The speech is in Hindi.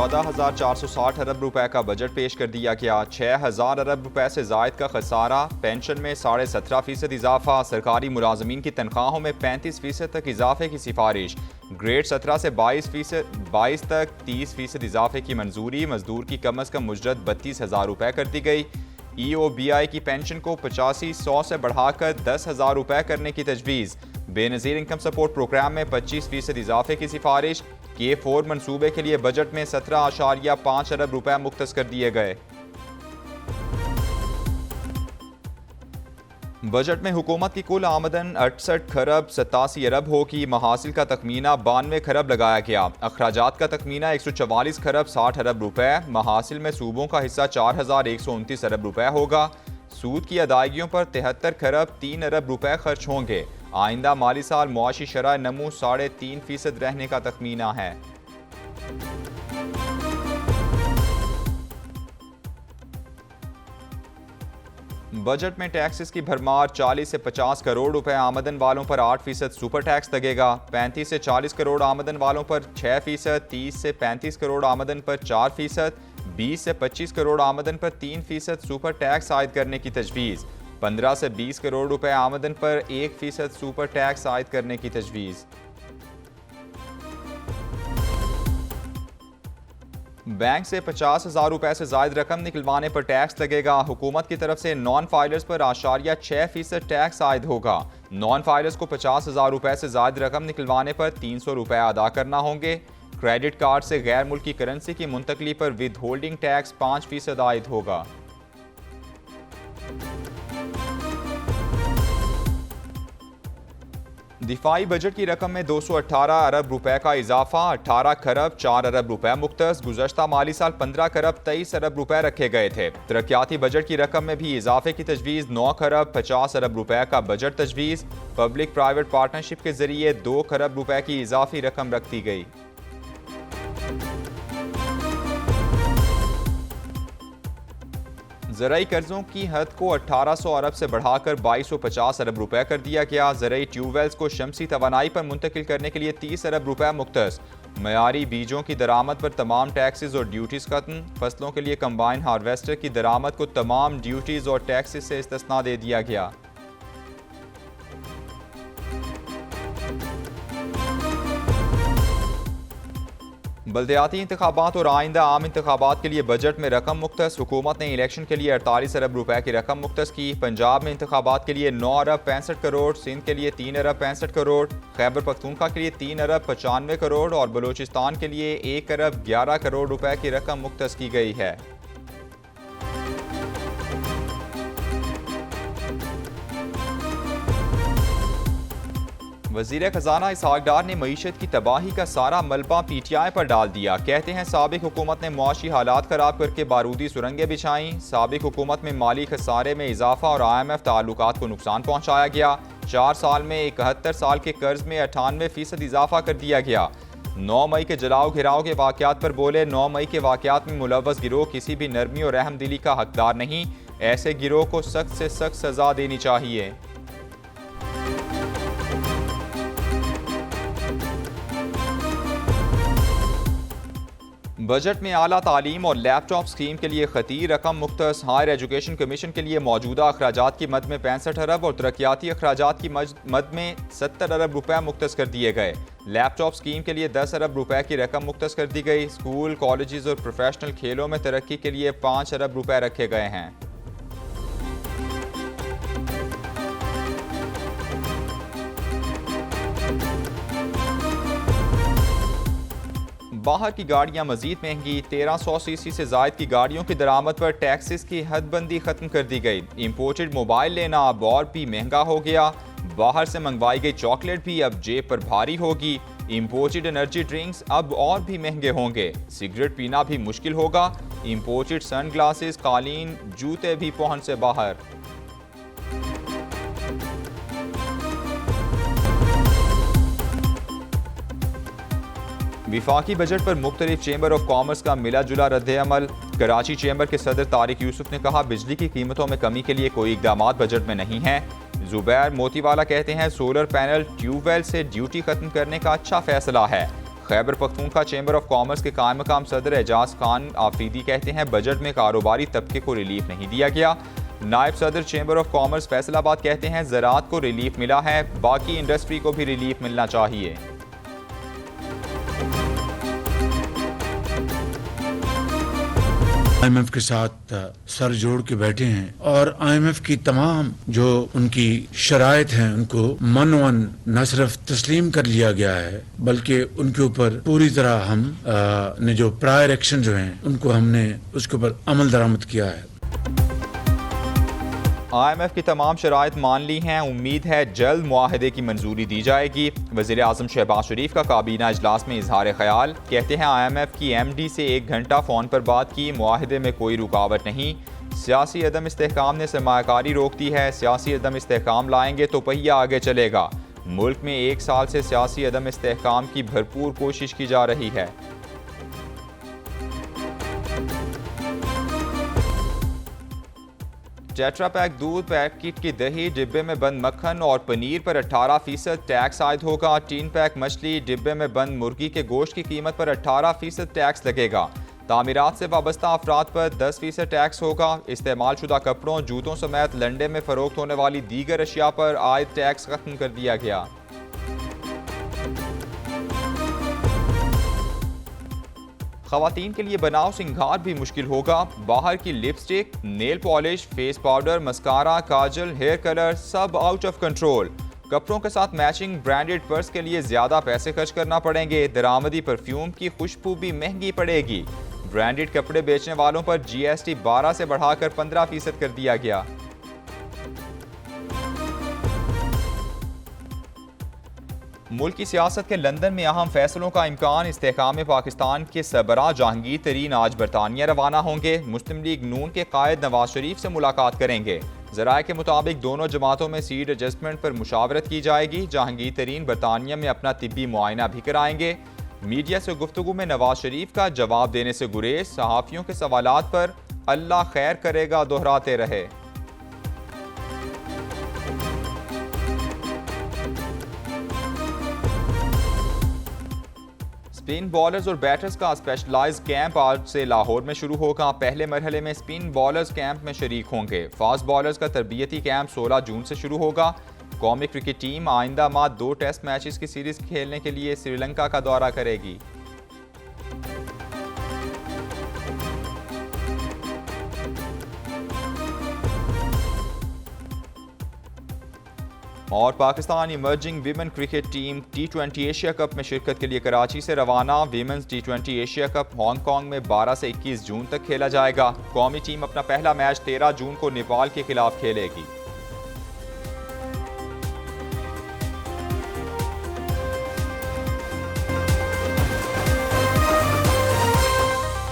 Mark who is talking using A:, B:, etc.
A: 14,460 अरब रुपए का बजट पेश कर दिया गया। 6,000 अरब रुपए से जायद का खसारा। पेंशन में 17.5% इजाफा। सरकारी मुलाजमीन की तनख्वाहों में 35% तक इजाफे की सिफारिश। ग्रेड 17 से 22 तक 30% इजाफे की मंजूरी। मजदूर की कम अज कम मुजरत 32,000 रुपए कर दी गई। EOBI की पेंशन को 8500 से बढ़ाकर 10,000 रुपए करने की तजवीज़। बेनज़ीर इनकम सपोर्ट प्रोग्राम में 25% इजाफे की सिफारिश। K4 मनसूबे के लिए बजट में 17.5 अरब रुपए मुख्तस कर दिए गए। बजट में हुकूमत की कुल आमदन 68 खरब 87 अरब होगी। महासिल का तखमीना 92 खरब लगाया गया। अखराजात का तखमीना 144 खरब 60 अरब रुपए। महासिल में सूबों का हिस्सा 4,129 अरब रुपए होगा। सूद की अदायगियों पर 73 खरब 3 अरब रुपए खर्च होंगे। आइंदा माली साल मुआशी शरह नमू 3.5% रहने का तखमीना है। बजट में टैक्सेस की भरमार। 40 से 50 करोड़ रुपए आमदन वालों पर 8% सुपर टैक्स लगेगा। 35 से 40 करोड़ आमदन वालों पर 6%। 30 से 35 करोड़ आमदन पर 4%। 20 से 25 करोड़ आमदन पर 3% सुपर टैक्स आयद करने की तजवीज़। 15 से 20 करोड़ रुपए आमदन पर 1% सुपर टैक्स आयद करने की तजवीज़। बैंक से 50,000 रुपए से जायद रकम निकलवाने पर टैक्स लगेगा। हुकूमत की तरफ से नॉन फाइलर्स पर 6% टैक्स आयद होगा। नॉन फाइलर्स को 50,000 रुपए से जायद रकम निकलवाने पर 300 रुपए अदा करना होंगे। क्रेडिट कार्ड से गैर मुल्की करेंसी की मुंतकली पर विद होल्डिंग टैक्स 5% आयद होगा। दिफाई बजट की रकम में 218 अरब रुपए का इजाफा। 18 खरब 4 अरब रुपए मुख्तस। गुज़श्ता माली साल 15 खरब 23 अरब रुपए रखे गए थे। तरक्याती बजट की रकम में भी इजाफे की तजवीज़। 9 खरब 50 अरब रुपए का बजट तजवीज़। पब्लिक प्राइवेट पार्टनरशिप के जरिए 2 खरब रुपए की इजाफी रकम रख दी गई। ज़राई कर्जों की हद को 1800 अरब से बढ़ाकर 2250 अरब रुपए कर दिया गया। ज़राई ट्यूबवेल्स को शमसी तवानाई पर मुंतकिल करने के लिए 30 अरब रुपए मुख्तस। मयारी बीजों की दरामद पर तमाम टैक्सेस और ड्यूटीज़ खत्म। फसलों के लिए कंबाइन हार्वेस्टर की दरामद को तमाम ड्यूटीज़ और टैक्सेस से इस्तिस्ना दे दिया गया। बल्दियाती इंतखाबात और आइंदा आम इंतखाबात के लिए बजट में रकम मुख्तस। हुकूमत ने इलेक्शन के लिए 48 अरब रुपए की रकम मुख्तस की। पंजाब में इंतखाबात के लिए 9 अरब 65 करोड़। सिंध के लिए 3 अरब 65 करोड़। खैबर पख्तूनख्वा के लिए 3 अरब 95 करोड़ और बलूचिस्तान के लिए 1 अरब 11 करोड़ रुपए की रकम मुख्तस की गई है। वज़ीर खजाना इसहाक डार ने मईशत की तबाही का सारा मलबा PTI पर डाल दिया। कहते हैं साबिक हुकूमत ने मुआशी हालात खराब करके बारूदी सुरंगें बिछाई। साबिक हुकूमत में माली खसारे में इजाफा और IMF ताल्लुकात को नुकसान पहुँचाया गया। 4 साल में 71 साल के कर्ज में 98% इजाफा कर दिया गया। 9 मई के जलाओ घिराव के वाक़यात पर बोले 9 मई के वाक़यात में मुलव्वस गिरोह किसी भी नरमी और रहम दिली का हकदार नहीं। ऐसे गिरोह को सख्त से सख्त सजा देनी चाहिए। बजट में आला तालीम और लैपटॉप स्कीम के लिए खती रकम मुख्तस। हायर एजुकेशन कमीशन के लिए मौजूदा अखराजात की मद में 65 अरब और तरक्याती अखराजात की मद में 70 अरब रुपए मुख्तस कर दिए गए। लैपटॉप स्कीम के लिए 10 अरब रुपए की रकम मुख्तस कर दी गई। स्कूल, कॉलेजेस और प्रोफेशनल खेलों में तरक्की के लिए 5 अरब रुपए रखे गए हैं। बाहर की गाड़ियां मजीद महंगी। 1300 सीसी से जायद की गाड़ियों की दरामद पर टैक्सेस की हदबंदी खत्म कर दी गई। इंपोर्टेड मोबाइल लेना अब और भी महंगा हो गया। बाहर से मंगवाई गई चॉकलेट भी अब जेब पर भारी होगी। इंपोर्टेड एनर्जी ड्रिंक्स अब और भी महंगे होंगे। सिगरेट पीना भी मुश्किल होगा। इंपोर्टेड सन ग्लासेस, कालीन, जूते भी पहुंच से बाहर। विफाकी बजट पर मुख्तलिफ चेंबर ऑफ कॉमर्स का मिला जुला रद्द-ए-अमल। कराची चेंबर के सदर तारिक यूसुफ ने कहा बिजली की कीमतों में कमी के लिए कोई इकदामात बजट में नहीं है। जुबैर मोतीवाला कहते हैं सोलर पैनल ट्यूबवेल से ड्यूटी खत्म करने का अच्छा फैसला है। Khyber Pakhtunkhwa chamber of commerce के कायम मकाम सदर एजाज खान आफरीदी कहते हैं बजट में कारोबारी तबके को रिलीफ नहीं दिया गया। नायब सदर चैम्बर ऑफ कॉमर्स फैसलाबाद कहते हैं ज़राअत को रिलीफ मिला है, बाकी इंडस्ट्री को भी रिलीफ मिलना चाहिए।
B: IMF के साथ सर जोड़ के बैठे हैं और IMF की तमाम जो उनकी शराइत हैं उनको मनवन न सिर्फ तस्लीम कर लिया गया है बल्कि उनके ऊपर पूरी तरह हम ने जो प्रायर एक्शन जो हैं उनको हमने उसके ऊपर अमल दरामद किया है।
A: IMF की तमाम शराइत मान ली हैं, उम्मीद है जल्द मुआहदे की मंजूरी दी जाएगी। वज़ीर आज़म शहबाज शरीफ का काबीना इजलास में इजहार ख्याल, कहते हैं IMF की MD से 1 घंटा फ़ोन पर बात की, मुआहदे में कोई रुकावट नहीं। सियासी अदम इस्तेहकाम ने सरमायाकारी रोक दी है, सियासी अदम इस्तेहकाम लाएंगे तो पहिया आगे चलेगा। मुल्क में 1 साल से सियासी अदम इस्तेहकाम की भरपूर कोशिश की जा रही है। टेट्रा पैक दूध, पैकेट की दही, डिब्बे में बंद मक्खन और पनीर पर 18% टैक्स आयद होगा। टीन पैक मछली, डिब्बे में बंद मुर्गी के गोश्त की कीमत पर 18% टैक्स लगेगा। तामीरात से वाबस्ता अफराद पर 10% टैक्स होगा। इस्तेमाल शुदा कपड़ों, जूतों समेत लंडे में फरोख्त होने वाली दीगर अशिया पर आयद टैक्स खत्म कर दिया गया। ख़वातीन के लिए बनाव सिंगार भी मुश्किल होगा। बाहर की lipstick, nail polish, face powder, mascara, kajal, hair colour सब आउट ऑफ कंट्रोल। कपड़ों के साथ मैचिंग ब्रांडेड पर्स के लिए ज़्यादा पैसे खर्च करना पड़ेंगे। दरामदी परफ्यूम की खुशबू भी महंगी पड़ेगी। ब्रांडेड कपड़े बेचने वालों पर GST 12 से बढ़ाकर 15% कर दिया गया। मुल्क की सियासत के लंदन में अहम फैसलों का इम्कान, इस्तेहकाम पाकिस्तान के सरबराह जहांगीर तरीन आज बरतानिया रवाना होंगे। मुस्लिम लीग नून के कायद नवाज शरीफ से मुलाकात करेंगे। ज़राए के मुताबिक दोनों जमातों में सीट एडजस्टमेंट पर मुशावरत की जाएगी। जहांगीर तरीन बरतानिया में अपना तिब्बी मुआयना भी कराएंगे। मीडिया से गुफ्तगू में नवाज शरीफ का जवाब देने से गुरेज, सहाफ़ियों के सवालात पर अल्लाह खैर करेगा दोहराते रहे। स्पिन बॉलर्स और बैटर्स का स्पेशलाइज्ड कैंप आज से लाहौर में शुरू होगा। पहले मरहले में स्पिन बॉलर्स कैंप में शरीक होंगे। फास्ट बॉलर्स का तरबियती कैंप 16 जून से शुरू होगा। कौमी क्रिकेट टीम आइंदा माह 2 टेस्ट मैचेस की सीरीज खेलने के लिए श्रीलंका का दौरा करेगी। और Pakistan emerging women cricket team T20 Asia cup में शिरकत के लिए कराची से रवाना। Women's T20 Asia cup Hong Kong में 12 से 21 जून तक खेला जाएगा। कौमी टीम अपना पहला मैच 13 जून को नेपाल के खिलाफ खेलेगी।